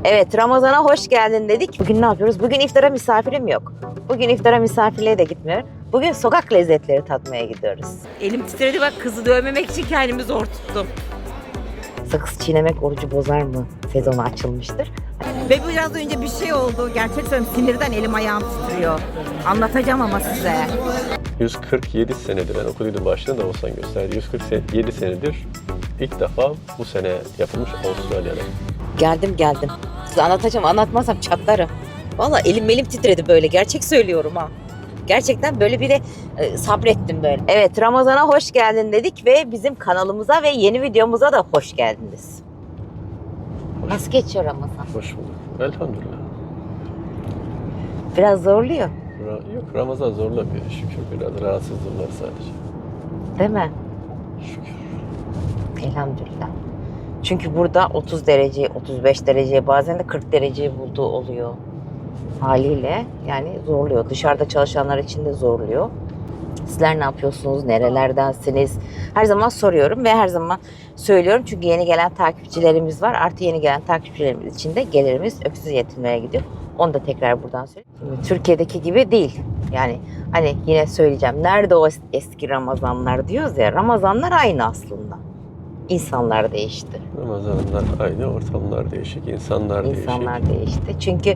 Evet, Ramazan'a hoş geldin dedik. Bugün ne yapıyoruz? Bugün iftara misafirim yok. Bugün iftara misafirliğe de gitmiyorum. Bugün sokak lezzetleri tatmaya gidiyoruz. Elim titredi bak, kızı dövmemek için kendimi zor tuttum. Sakız çiğnemek orucu bozar mı? Sezonu açılmıştır. Ve biraz önce bir şey oldu. Gerçek söylüyorum, sinirden elim ayağım titriyor. Anlatacağım ama size. 147 senedir, yani okul yılı başında da olsan gösterdi. 147 senedir ilk defa bu sene yapılmış Avustralya'da. Geldim. Size anlatacağım. Anlatmazsam çatlarım. Vallahi elim titredi böyle. Gerçek söylüyorum ha. Gerçekten böyle bir de sabrettim böyle. Evet, Ramazan'a hoş geldin dedik ve bizim kanalımıza ve yeni videomuza da hoş geldiniz. Nasıl geçiyor Ramazan? Hoş bulduk. Elhamdülillah. Biraz zorluyor. Yok, Ramazan zorlamıyor. Şükür biraz rahatsızlığım var sadece. Değil mi? Şükür. Elhamdülillah. Çünkü burada 30 derece, 35 derece, bazen de 40 dereceyi bulduğu oluyor. Haliyle yani zorluyor. Dışarıda çalışanlar için de zorluyor. Sizler ne yapıyorsunuz? Nerelerdensiniz? Her zaman soruyorum ve her zaman söylüyorum. Çünkü yeni gelen takipçilerimiz var. Artı yeni gelen takipçilerimiz için de gelirimiz öksüz yetinmeye gidiyor. Onu da tekrar buradan söyleyeyim. Şimdi Türkiye'deki gibi değil. Yani hani yine söyleyeceğim. Nerede o eski Ramazanlar diyoruz ya. Ramazanlar aynı aslında. İnsanlar değişti. Ramazanlar aynı, ortamlar değişik, insanlar değişti. Çünkü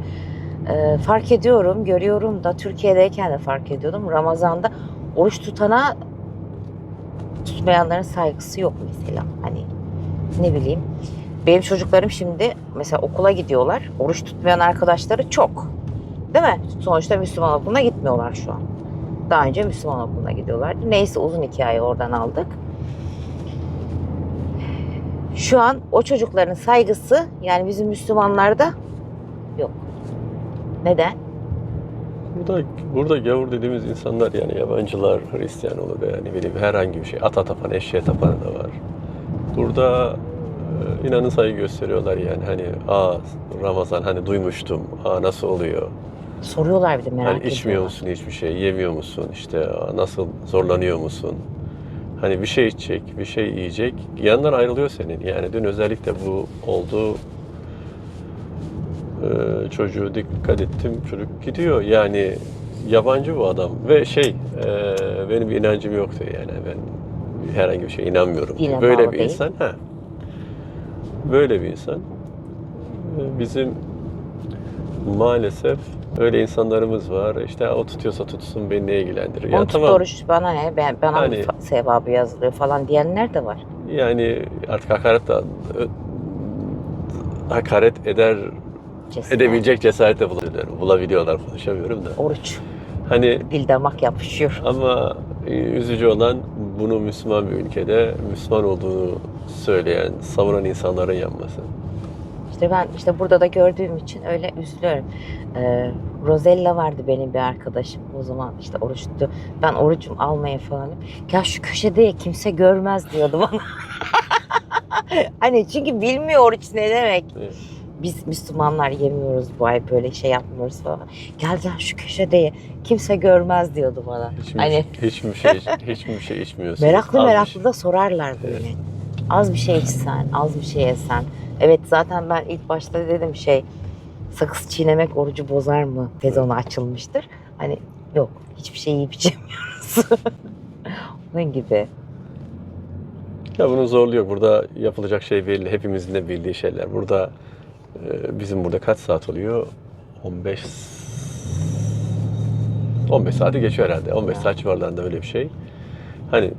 fark ediyorum, görüyorum da Türkiye'deyken de fark ediyordum. Ramazan'da oruç tutana tutmayanların saygısı yok mesela. Hani ne bileyim. Benim çocuklarım şimdi mesela okula gidiyorlar. Oruç tutmayan arkadaşları çok. Değil mi? Sonuçta Müslüman okuluna gitmiyorlar şu an. Daha önce Müslüman okuluna gidiyorlardı. Neyse uzun hikaye oradan aldık. Şu an o çocukların saygısı yani bizim Müslümanlarda yok. Neden? Burada gavur dediğimiz insanlar, yani yabancılar, Hristiyan olur veya ne bileyim herhangi bir şey, ata tapan, eşeğe tapan da var. Burada inanın saygı gösteriyorlar yani, hani Ramazan hani duymuştum, nasıl oluyor? Soruyorlar bir de, merak Hani ediyorlar. içmiyor musun hiçbir şey, yemiyor musun, işte nasıl zorlanıyor musun? Hani bir şey içecek, bir şey yiyecek, yanından ayrılıyor senin. Yani dün özellikle bu oldu. Çocuğu dikkat ettim, çocuk gidiyor. Yani yabancı bu adam ve benim bir inancım yoktu yani, ben herhangi bir şeye inanmıyorum. Dine Böyle bağlı bir değil. insan, böyle bir insan. Bizim maalesef öyle insanlarımız var. İşte o tutuyorsa tutsun, beni ne ilgilendirir? Onu tut oruç bana ne? Bana Hani- sevabı yazılıyor falan diyenler de var. Yani artık hakaret edebilecek cesaret de bulabiliyorlar, konuşamıyorum da. Oruç. Hani Dil damak yapışıyor. ama üzücü olan, bunu Müslüman bir ülkede Müslüman olduğunu söyleyen, savunan insanların yanması. İşte ben burada da gördüğüm için öyle üzülüyorum. Rosella vardı benim bir arkadaşım. O zaman işte oruç tuttu. Ben orucum almaya falan. Ya şu köşede ya, kimse görmez diyordu bana. Hani çünkü bilmiyor oruç ne demek. Evet. Biz Müslümanlar yemiyoruz bu ay, böyle şey yapmıyoruz falan. Gel şu köşede ye, kimse görmez diyordu bana. Hiçbir şey içmiyorsun. Meraklı da sorarlar böyle. Evet. Az bir şey içsen, az bir şey yesen. Evet, zaten ben ilk başta dedim sakız çiğnemek orucu bozar mı? Sezonu açılmıştır. Hani yok, hiçbir şey yiyip içemiyoruz. Onun gibi. Ya bunun zorluğu yok. Burada yapılacak şey belli. Hepimizin de bildiği şeyler. Burada bizim burada kaç saat oluyor? 15 saati geçiyor herhalde. 15 saat civarlarında öyle bir şey. Hani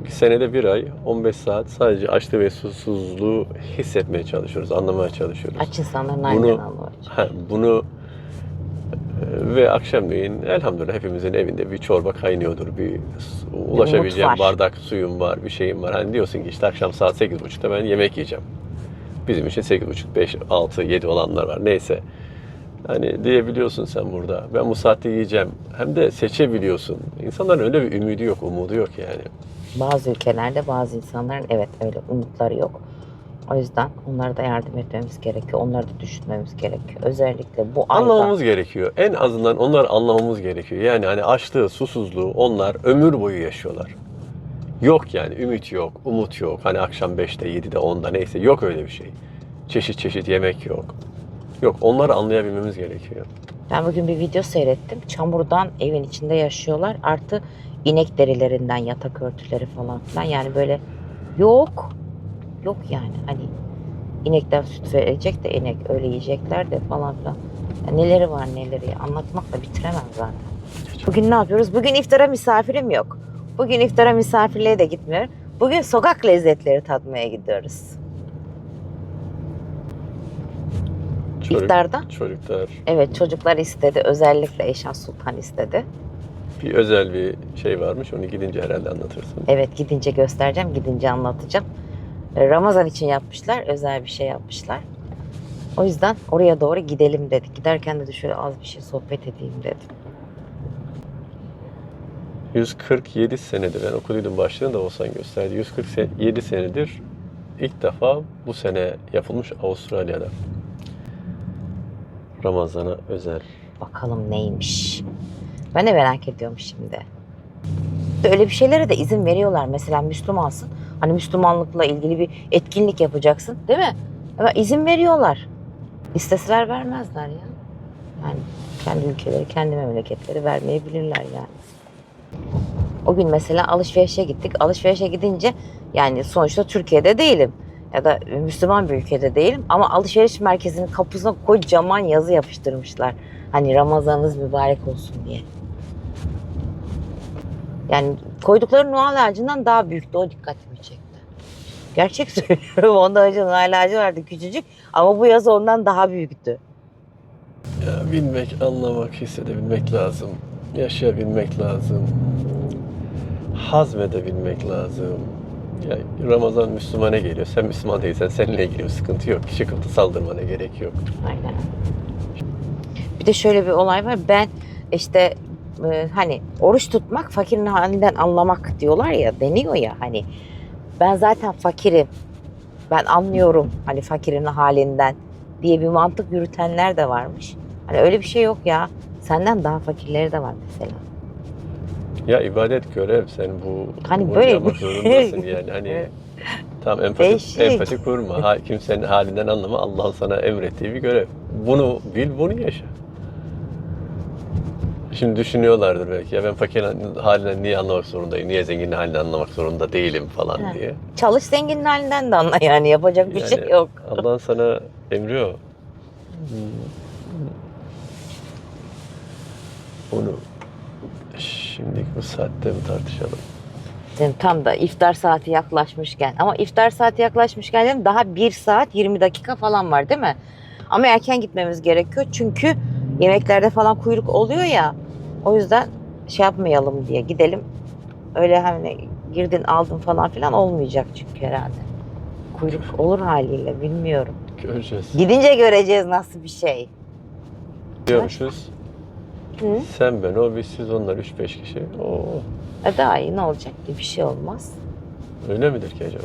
senede bir ay 15 saat sadece açlığı ve susuzluğu hissetmeye çalışıyoruz, anlamaya çalışıyoruz. Aç insanların aynen anlayacak. Bunu ve akşamleyin elhamdülillah hepimizin evinde bir çorba kaynıyordur, bir ulaşabileceğim bardak suyum var, bir şeyim var. Hani diyorsun ki işte akşam saat 8.30'da ben yemek yiyeceğim. Bizim için 8.30, 5, 6, 7 olanlar var. Neyse. Hani diyebiliyorsun sen burada. Ben bu saatte yiyeceğim. Hem de seçebiliyorsun. İnsanların öyle bir ümidi yok, umudu yok yani. Bazı ülkelerde bazı insanların evet öyle umutları yok. O yüzden onlara da yardım etmemiz gerekiyor. Onları da düşünmemiz gerekiyor. Özellikle bu ayda. Anlamamız gerekiyor. En azından onları anlamamız gerekiyor. Yani hani açlığı, susuzluğu onlar ömür boyu yaşıyorlar. Yok yani, ümit yok, umut yok. Hani akşam 5'te, 7'de, 10'da neyse, yok öyle bir şey. Çeşit çeşit yemek yok. Yok, onları anlayabilmemiz gerekiyor. Ben bugün bir video seyrettim. Çamurdan evin içinde yaşıyorlar. Artı inek derilerinden yatak örtüleri falan filan. Yani böyle yok. Yok yani. Hani inekten süt verecek de inek öyle yiyecekler de falan filan. Ya neleri var neleri anlatmakla bitiremem zaten. Bugün ne yapıyoruz? Bugün iftara misafirim yok. Bugün iftara misafirliğe de gitmiyorum. Bugün sokak lezzetleri tatmaya gidiyoruz. İftarda? Çocuklar. Evet, çocuklar istedi. Özellikle Eyşan Sultan istedi. Bir özel bir şey varmış. Onu gidince herhalde anlatırsın. Evet, gidince göstereceğim, gidince anlatacağım. Ramazan için yapmışlar, özel bir şey yapmışlar. O yüzden oraya doğru gidelim dedik. Giderken de şöyle az bir şey sohbet edeyim dedim. 147 senedir, ben okuduydum başlığını da olsan gösterdi. 147 senedir ilk defa bu sene yapılmış Avustralya'da. Ramazan'a özel. Bakalım neymiş. Ben de merak ediyorum şimdi. Öyle bir şeylere de izin veriyorlar. Mesela Müslümansın. Hani Müslümanlıkla ilgili bir etkinlik yapacaksın, değil mi? Ama izin veriyorlar. İsteseler vermezler ya. Yani kendi ülkeleri, kendi memleketleri vermeyebilirler yani. O gün mesela alışverişe gittik. Alışverişe gidince yani sonuçta Türkiye'de değilim. Ya da Müslüman bir ülkede değilim. Ama alışveriş merkezinin kapısına kocaman yazı yapıştırmışlar. Hani Ramazanınız mübarek olsun diye. Yani koydukları Noel ağacından daha büyüktü. O dikkatimi çekti. Gerçek söylüyorum. Ondan önce Noel ağacı vardı küçücük. Ama bu yazı ondan daha büyüktü. Ya bilmek, anlamak, hissedebilmek lazım. Yaşayabilmek lazım. Hazmedebilmek lazım. Ya Ramazan Müslümana geliyor. Sen Müslüman değilsen seninle ilgili bir sıkıntı yok. Çıkıp da saldırmana gerek yok. Aynen. Bir de şöyle bir olay var. Ben işte hani oruç tutmak fakirin halinden anlamak diyorlar ya, deniyor ya hani. Ben zaten fakirim. Ben anlıyorum hani fakirin halinden diye bir mantık yürütenler de varmış. Hani öyle bir şey yok ya. Senden daha fakirleri de var mesela. Ya ibadet görev. Sen Hani bunu böyle yapmak bir- zorundasın yani. Hani tam Değişik. empati kurma. Kimsenin halinden anlama. Allah'ın sana emrettiği bir görev. Bunu bil, bunu yaşa. Şimdi düşünüyorlardır belki. Ya ben fakirin halinden niye anlamak zorundayım? Niye zenginin halinden anlamak zorunda değilim falan Ha. diye. Çalış zenginin halinden de anla yani. Yapacak bir şey yok. Allah'ın sana emri o. Onu şimdi bu saatte mi tartışalım? Dedim, tam da iftar saati yaklaşmışken. Ama iftar saati yaklaşmışken dedim, daha 1 saat 20 dakika falan var değil mi? Ama erken gitmemiz gerekiyor. Çünkü yemeklerde falan kuyruk oluyor ya. O yüzden şey yapmayalım diye gidelim. Öyle hani girdin aldın falan filan olmayacak çünkü herhalde. Kuyruk olur haliyle bilmiyorum. Göreceğiz. Gidince göreceğiz nasıl bir şey. Gidiyormuşuz. Hı? Sen ben o biz siz onlar 3-5 kişi. Oo, Daha iyi, ne olacak ki, bir şey olmaz. öyle midir ki acaba?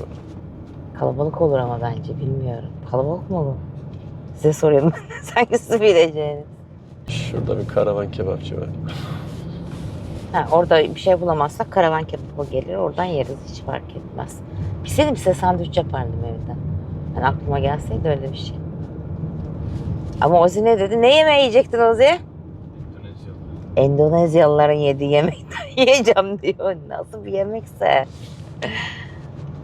Kalabalık olur ama bence, bilmiyorum. Kalabalık mı olur? Size soruyorum. Sanki siz bileceğiniz. Şurada bir karavan kebapçı var. Ha, orada bir şey bulamazsak karavan kebabı gelir. Oradan yeriz, hiç fark etmez. Bilseydim size sandviç yapardım evde. Yani aklıma gelseydi öyle bir şey. Ama Ozi ne dedi? Ne yemeği yiyecektin Ozi? Endonezyalıların yediği yemekten yiyeceğim diyor. Nasıl bir yemekse.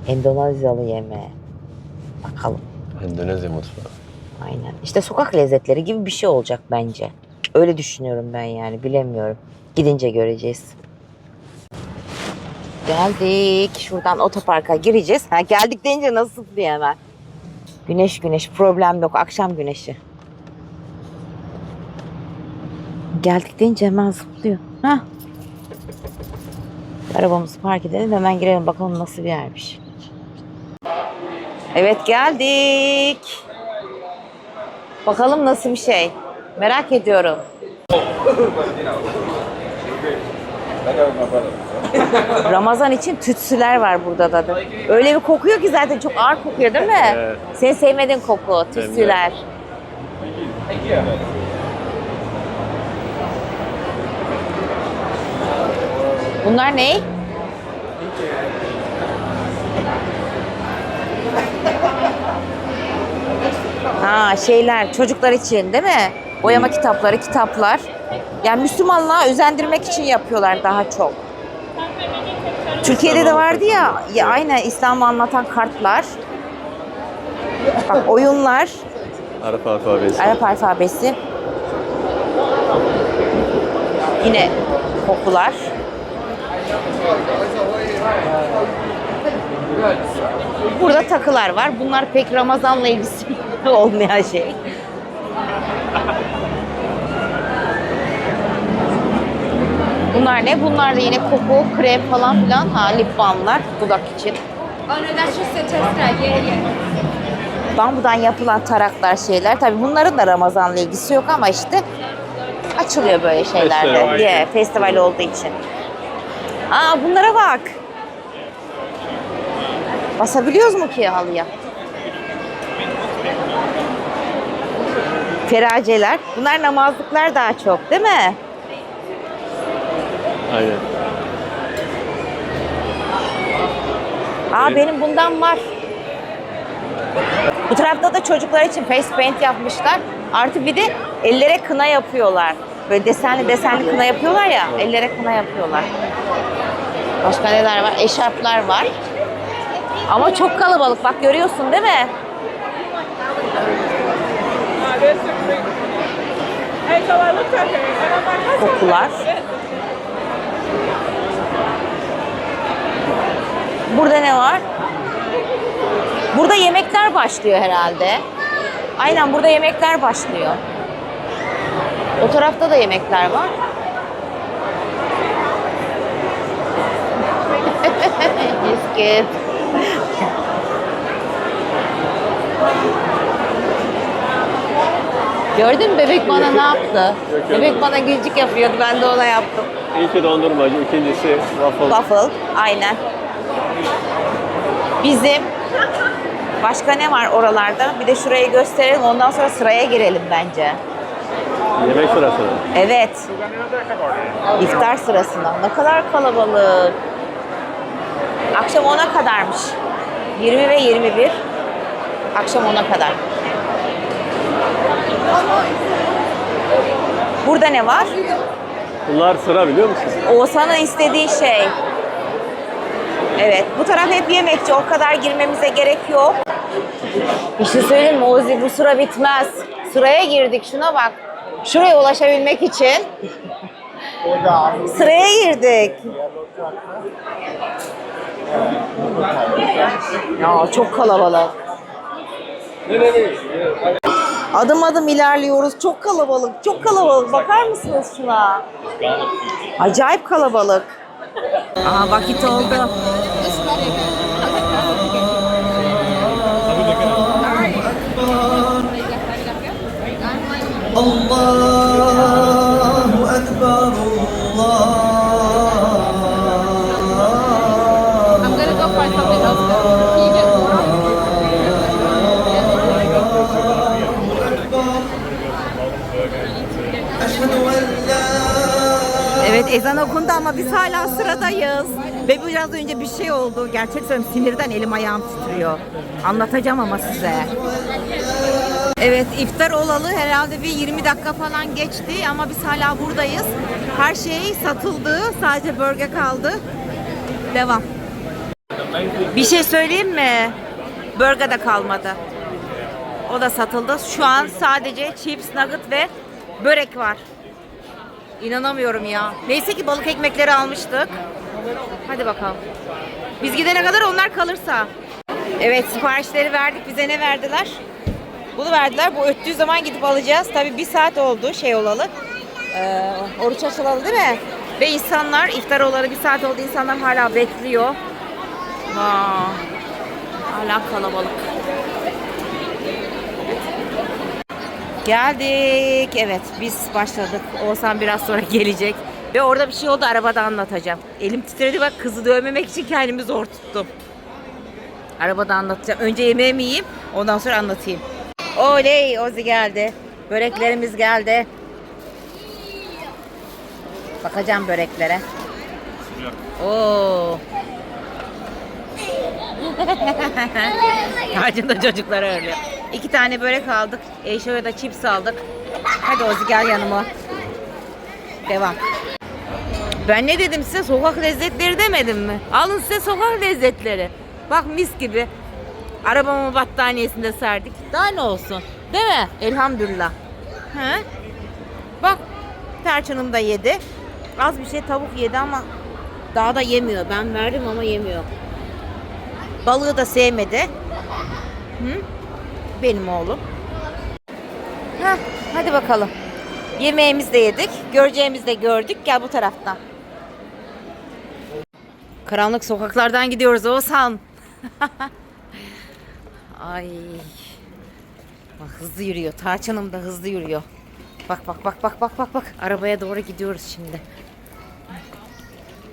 Endonezyalı yemeği. Bakalım. Endonezya mutfağı. Aynen. İşte sokak lezzetleri gibi bir şey olacak bence. Öyle düşünüyorum ben yani. Bilemiyorum. Gidince göreceğiz. Geldik. Şuradan otoparka gireceğiz. Ha, geldik deyince nasıl diye hemen. Güneş güneş. Problem yok. Akşam güneşi. Geldik deyince hemen zıplıyor. Ha. Arabamızı park edelim. Hemen girelim. Bakalım nasıl bir yermiş. Evet, geldik. Bakalım nasıl bir şey. Merak ediyorum. Ramazan için tütsüler var burada da. Öyle bir kokuyor ki zaten, çok ağır kokuyor değil mi? Evet. Senin sevmediğin koku, tütsüler. Bunlar ne? Ha şeyler çocuklar için değil mi? Boyama kitapları, kitaplar. Yani Müslümanlığa özendirmek için yapıyorlar daha çok. Türkiye'de de vardı ya aynen İslam'ı anlatan kartlar. Bak oyunlar. Arap alfabesi. Arap alfabesi. Yine kokular. Burada takılar var. Bunlar pek Ramazan'la ilgisi olmayan şey. Bunlar ne? Bunlar da yine koku, krem falan filan. Ha, lip balmlar dudak için. Oh no, that's just a tester. Yeah, yeah. Bambudan yapılan taraklar şeyler. Tabii bunların da Ramazan'la ilgisi yok ama işte açılıyor böyle şeylerde Festival. diye festival olduğu için. Aa bunlara bak. Basabiliyoruz mu ki halıya? Feraceler. Bunlar namazlıklar daha çok değil mi? Aynen. Aa benim bundan var. Bu tarafta da çocuklar için face paint yapmışlar. Artı bir de ellere kına yapıyorlar. Böyle desenli desenli kına yapıyorlar ya. Ellere kına yapıyorlar. Başka neler var? Eşarplar var. Ama çok kalabalık. Bak görüyorsun değil mi? Kokular. Burada ne var? Burada yemekler başlıyor herhalde. Aynen burada yemekler başlıyor. O tarafta da yemekler var. Biscuit. Gördün mü bebek bana ne yaptı? Bebek bana gülcük yapıyordu, ben de ona yaptım. İlki dondurmacı, ikincisi waffle. Waffle, aynen. Bizim başka ne var oralarda? Bir de şurayı gösterelim, ondan sonra sıraya girelim bence. Yemek sırası. Evet. İftar sırasında. Ne kadar kalabalık. Akşam 10'a kadarmış. 20 ve 21. Akşam 10'a kadar. Burada ne var? Bunlar sıra biliyor musun? Oğuzhan'ın istediği şey. Evet. Bu taraf hep yemekçi. O kadar girmemize gerek yok. Bir şey söyleyeyim mi Ozi? Bu sıra bitmez. Sıraya girdik. Şuna bak. Şuraya ulaşabilmek için sıraya girdik. Ya çok kalabalık. Adım adım ilerliyoruz. Çok kalabalık. Çok kalabalık. Bakar mısınız şuna? Acayip kalabalık. Aha vakit oldu. Allahu Ekber, Allah. I'm gonna go find something else. Can you get more? Eşhedü en la. Evet ezan okundu ama biz hala sıradayız. Ve biraz önce bir şey oldu. Gerçek söylüyorum sinirden elim ayağım titriyor. Anlatacağım ama size. Evet iftar olalı herhalde bir 20 dakika falan geçti ama biz hala buradayız. Her şey satıldı. Sadece burger kaldı. Devam. Bir şey söyleyeyim mi? Burger de kalmadı. O da satıldı. Şu an sadece chips, nugget ve börek var. İnanamıyorum ya. Neyse ki balık ekmekleri almıştık. Hadi bakalım. Biz gidene kadar onlar kalırsa. Evet siparişleri verdik. Bize ne verdiler? Bunu verdiler. Bu öttüğü zaman gidip alacağız. Tabii bir saat oldu şey olalı. Oruç açılalı değil mi? Ve insanlar iftar olalı bir saat oldu. İnsanlar hala bekliyor. Hala kalabalık. Geldik. Evet biz başladık. Oğuzhan biraz sonra gelecek. Ve orada bir şey oldu arabada anlatacağım. Elim titredi bak kızı dövmemek için kendimi zor tuttum. Arabada anlatacağım. Önce yemeğimi yiyeyim ondan sonra anlatayım. Oley Ozi geldi. Böreklerimiz geldi. Bakacağım böreklere. Oo. Tacında çocukları örüyor. 2 tane börek aldık. Eşo'ya da cips aldık. Hadi Ozi gel yanıma. Devam. Ben ne dedim size? Sokak lezzetleri demedim mi? Alın size sokak lezzetleri. Bak mis gibi. Arabamın battaniyesinde serdik. Daha ne olsun? Değil mi? Elhamdülillah. He? Bak Tarçın'ım da yedi. Az bir şey tavuk yedi ama daha da yemiyor. Ben verdim ama yemiyor. Balığı da sevmedi. Hı? Benim oğlum. Heh, hadi bakalım. Yemeğimizi de yedik. Göreceğimizi de gördük. Gel bu taraftan. Karanlık sokaklardan gidiyoruz Oğuzhan. Ay. Bak hızlı yürüyor. Tarçınım da hızlı yürüyor. Bak bak bak bak bak bak bak. Arabaya doğru gidiyoruz şimdi.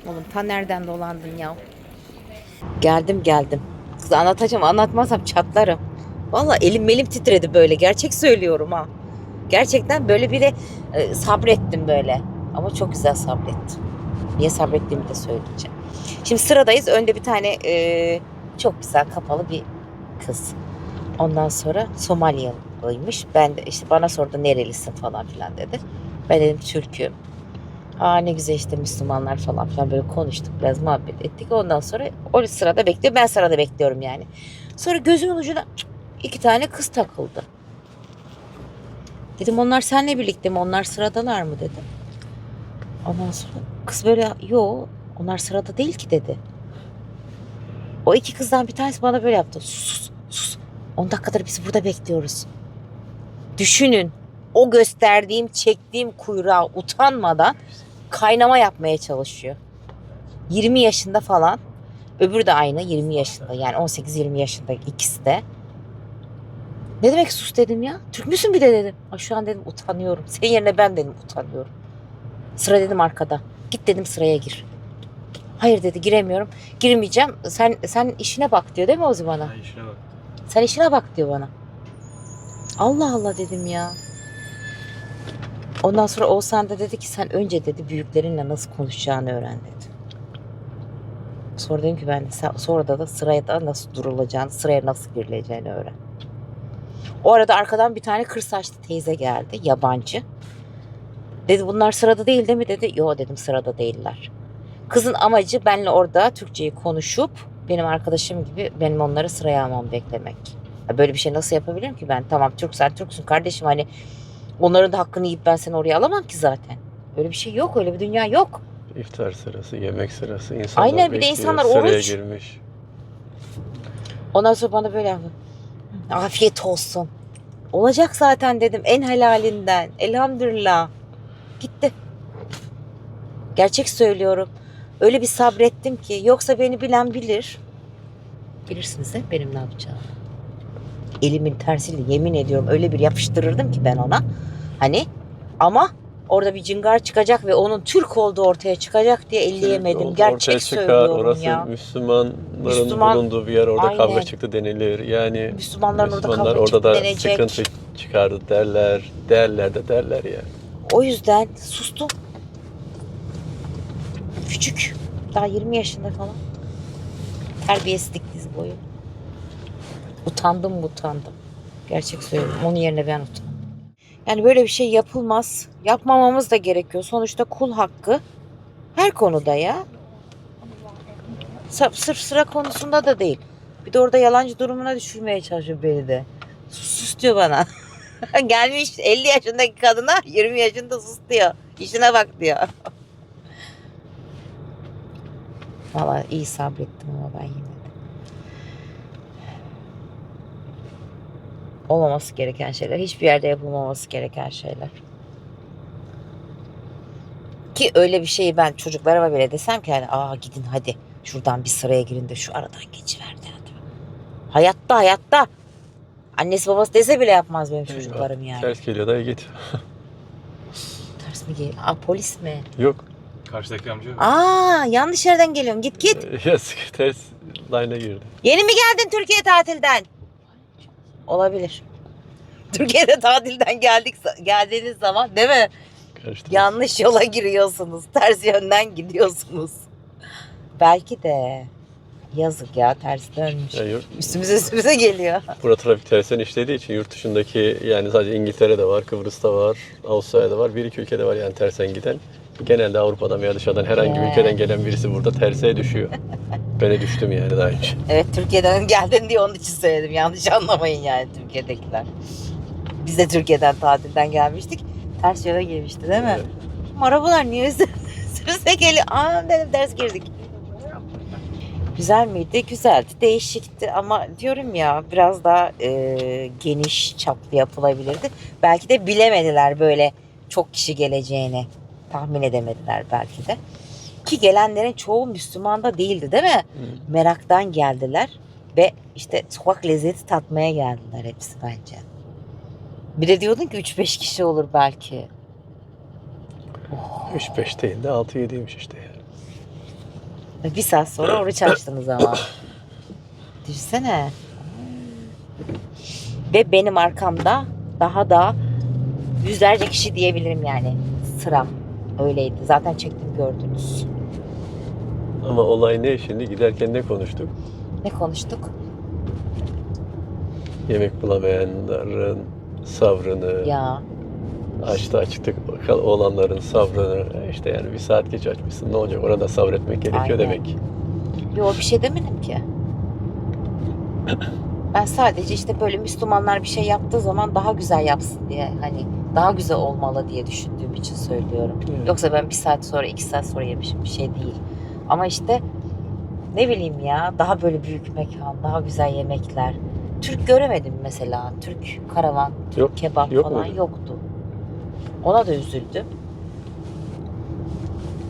Oğlum ta nereden dolandın ya? Geldim. Kız anlatacağım, anlatmazsam çatlarım. Vallahi elim titredi böyle. Gerçek söylüyorum ha. Gerçekten böyle bir de sabrettim böyle. Ama çok güzel sabrettim. Niye sabrettiğimi de söyleyeceğim. Şimdi sıradayız. Önde bir tane çok güzel kapalı bir kız. Ondan sonra Somaliyalıymış. Ben de işte bana sordu nerelisin falan filan dedi. Ben dedim Türk'üm. Aa ne güzel işte Müslümanlar falan filan böyle konuştuk. Biraz muhabbet ettik. Ondan sonra o sırada bekliyor. Ben sırada bekliyorum yani. Sonra gözümün ucuna 2 tane kız takıldı. Dedim onlar seninle birlikte mi? Onlar sıradalar mı dedim. Ondan sonra kız böyle yo onlar sırada değil ki dedi. O 2 kızdan bir tanesi bana böyle yaptı. Sus. 10 dakikadır biz burada bekliyoruz. Düşünün o gösterdiğim çektiğim kuyruğa utanmadan kaynama yapmaya çalışıyor. 20 yaşında falan. Öbürü de aynı 20 yaşında. Yani 18-20 yaşında ikisi de. Ne demek sus dedim ya. Türk müsün bir de dedim. Ay şu an dedim utanıyorum. Senin yerine ben dedim utanıyorum. Sıra dedim arkada. Git dedim sıraya gir. Hayır dedi giremiyorum. Girmeyeceğim. Sen işine bak diyor değil mi Ozi bana? İşine bak. Sen işine bak diyor bana. Allah Allah dedim ya. Ondan sonra Oğuzhan da dedi ki sen önce dedi büyüklerinle nasıl konuşacağını öğren dedi. Sonra dedim ki ben de sonra da sıraya da nasıl durulacağını, sıraya nasıl girileceğini öğren. O arada arkadan bir tane kır saçlı teyze geldi, yabancı. Dedi bunlar sırada değil değil mi dedi. Yo dedim sırada değiller. Kızın amacı benimle orada Türkçeyi konuşup benim arkadaşım gibi benim onları sıraya almamı beklemek. Ya böyle bir şey nasıl yapabilirim ki ben? Tamam Türk sen Türksün kardeşim hani onların da hakkını yiyip ben seni oraya alamam ki zaten. Öyle bir şey yok, öyle bir dünya yok. İftar sırası, yemek sırası. İnsanlar Aynen, bir de bekliyor, insanlar sıraya oruç. girmiş. Ondan sonra bana böyle yaptı. Afiyet olsun. Olacak zaten dedim en helalinden. Elhamdülillah. Gitti. Gerçek söylüyorum. Öyle bir sabrettim ki yoksa beni bilen bilir. Bilirsiniz de benim ne yapacağımı. Elimin tersiyle yemin ediyorum öyle bir yapıştırırdım ki ben ona. Hani ama orada bir cıngar çıkacak ve onun Türk olduğu ortaya çıkacak diye elleyemedim. Ortaya Gerçek çıkar, söylüyorum orası ya. Müslümanların bulunduğu bir yer. Orada Aynen. kavga çıktı denilir. Yani Müslümanların orada Müslümanlar kavga orada çıktı da denecek. sıkıntı çıkardı derler. Derler yani. O yüzden sustum. Küçük. Daha 20 yaşında falan. Terbiyesizlik diz boyu. Utandım. Gerçek söylüyorum. Onun yerine ben utandım. Yani böyle bir şey yapılmaz. Yapmamamız da gerekiyor. Sonuçta kul hakkı. Her konuda ya. Sırf sıra konusunda da değil. Bir de orada yalancı durumuna düşürmeye çalışıyor beni de. Sus diyor bana. Gelmiş 50 yaşındaki kadına 20 yaşında sus diyor. İşine bak diyor. Vallahi iyi sabrettim ama ben yine de. Olmaması gereken şeyler. Hiçbir yerde yapılmaması gereken şeyler. Ki öyle bir şeyi ben çocuklarıma bile desem ki hani gidin hadi şuradan bir sıraya girin de şu aradan geçiver derdim. Hayatta. Annesi babası dese bile yapmaz benim çocuklarım yani. Ters geliyor dayı git. Ters mi geliyor? Polis mi? Yok. Karşıdaki amca. Yanlış yerden geliyorsun. Git. Yes, ters line'a girdi. Yeni mi geldin Türkiye tatilden? Olabilir. Türkiye'de tatilden geldiğiniz zaman değil mi? Karıştı. Yanlış yola giriyorsunuz. Ters yönden gidiyorsunuz. Belki de. Yazık ya, ters dönmüş. Yani Üstümüze geliyor. burada trafik tersten işlediği için yurt dışındaki yani sadece İngiltere'de var, Kıbrıs'ta var, Avustralya'da var. Bir iki ülkede var yani tersen giden. Genelde Avrupa'dan veya dışarıdan herhangi bir ülkeden gelen birisi burada terse düşüyor. Ben de düştüm yani daha önce. Evet, Türkiye'den geldin diye onun için söyledim. Yanlış anlamayın yani Türkiye'dekiler. Biz de Türkiye'den tatilden gelmiştik. Ters yola girmişti değil mi? Evet. Arabalar niye sürüse geliyor? Aa dedim, ders girdik. Güzel miydi? Güzeldi. Değişikti ama diyorum ya biraz daha geniş çaplı yapılabilirdi. Belki de bilemediler böyle çok kişi geleceğini. Tahmin edemediler belki de. Ki gelenlerin çoğu Müslüman da değildi değil mi? Meraktan geldiler ve işte sokak lezzeti tatmaya geldiler hepsi bence. Bir de diyordun ki 3-5 kişi olur belki. 3-5 değil de 6-7'ymiş işte yani. Bir saat sonra oruç açtınız ama. Düşünsene. Ve benim arkamda daha da yüzlerce kişi diyebilirim yani. Sıram öyleydi. Zaten çektim, gördünüz. Ama olay ne şimdi? Giderken ne konuştuk? Ne konuştuk? Yemek bulamayanların sabrını, Ya açta açtık olanların sabrını. İşte yani bir saat geç açmışsın. Ne olacak? Orada sabretmek gerekiyor Aynen. demek. yok, bir şey demedim ki. Ben sadece işte böyle Müslümanlar bir şey yaptığı zaman daha güzel yapsın diye, hani daha güzel olmalı diye düşündüğüm için söylüyorum. Evet. Yoksa ben 1 saat sonra 2 saat sonra yemişim, bir şey değil. Ama işte ne bileyim ya, daha böyle büyük mekan, daha güzel yemekler. Türk göremedim mesela. Türk karavan, Türk Yok, kebap yok falan muydu? yoktu. Ona da üzüldüm.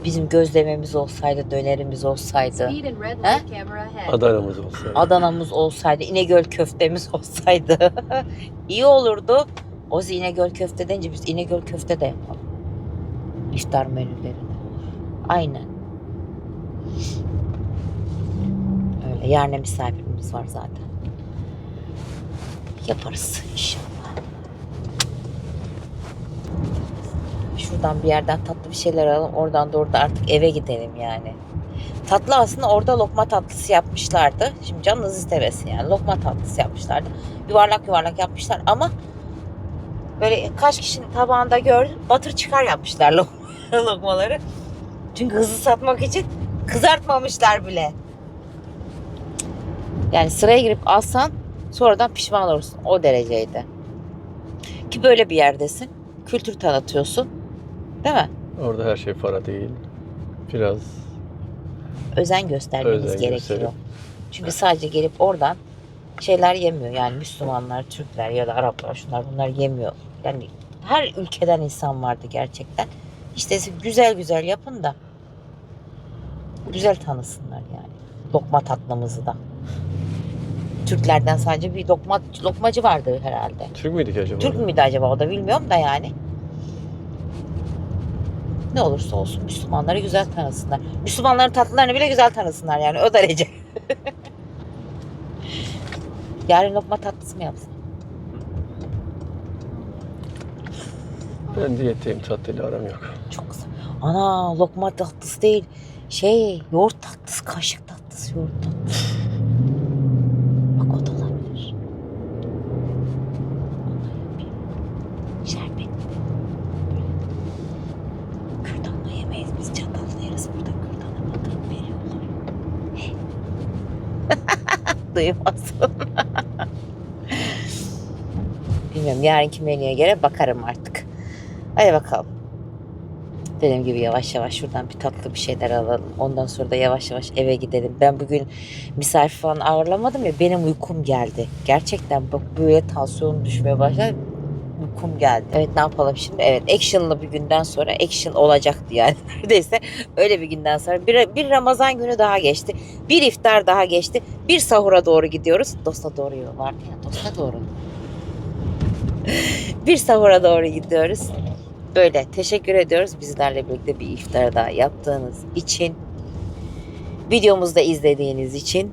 Bizim gözlememiz olsaydı, dönerimiz olsaydı, Speed and red Huh? light camera ahead. Adana'mız olsa. Adana'mız olsaydı, İnegöl köftemiz olsaydı iyi olurdu. Ozi İnegöl köfte deyince biz İnegöl köfte de yapalım. İftar menülerini. Aynen. Öyle. Yarın misafirimiz var zaten. Yaparız inşallah. Şuradan bir yerden tatlı bir şeyler alalım. Oradan doğru da artık eve gidelim yani. Tatlı aslında orada lokma tatlısı yapmışlardı. Şimdi canınız istemesin yani. Lokma tatlısı yapmışlardı. Yuvarlak yuvarlak yapmışlar ama böyle kaç kişinin tabağında gördüm, batır çıkar yapmışlar lokmaları. Çünkü hızlı satmak için kızartmamışlar bile. Yani sıraya girip alsan sonradan pişman olursun. O dereceydi. Ki böyle bir yerdesin. Kültür tanıtıyorsun. Değil mi? Orada her şey para değil. Biraz Özen göstermeniz özen gerekiyor. gösterip. Çünkü sadece gelip oradan şeyler yemiyor. Yani Müslümanlar, Türkler ya da Araplar, şunlar bunlar yemiyor. Yani her ülkeden insan vardı gerçekten. İşte güzel güzel yapın da güzel tanısınlar yani. Lokma tatlımızı da. Türklerden sadece bir lokmacı vardı herhalde. Türk müydük acaba? Türk müydü acaba, o da bilmiyorum da yani. Ne olursa olsun Müslümanları güzel tanısınlar. Müslümanların tatlılarını bile güzel tanısınlar yani, o derece. Yarın lokma tatlısı mı yapsın? Ben diyetteyim, tatlıyla aram yok. Çok güzel. Ana, lokma tatlısı değil. Yoğurt tatlısı, kaşık tatlısı, yoğurt tatlısı. Bak, o da olabilir. Şerbet. Kürdanla yemeyiz biz, çatalla yeriz burada. Kürdana batırıp veriyorlar. Duymasın. Bilmiyorum, yarınki menüye göre bakarım artık. Hadi bakalım. Dediğim gibi yavaş yavaş şuradan bir tatlı bir şeyler alalım. Ondan sonra da yavaş yavaş eve gidelim. Ben bugün misafir falan ağırlamadım ya, benim uykum geldi. Gerçekten bak, böyle tansiyonum düşmeye başladı. Uykum geldi. Evet, ne yapalım şimdi? Evet, action'lı bir günden sonra action olacaktı yani neredeyse. Öyle bir günden sonra bir Ramazan günü daha geçti. Bir iftar daha geçti. Bir sahura doğru gidiyoruz. Dosta doğru yol vardı ya. Dosta doğru. Bir sahura doğru gidiyoruz. Böyle teşekkür ediyoruz bizlerle birlikte bir iftar daha yaptığınız için. Videomuzu da izlediğiniz için.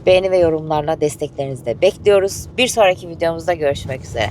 Beğeni ve yorumlarla desteklerinizi de bekliyoruz. Bir sonraki videomuzda görüşmek üzere.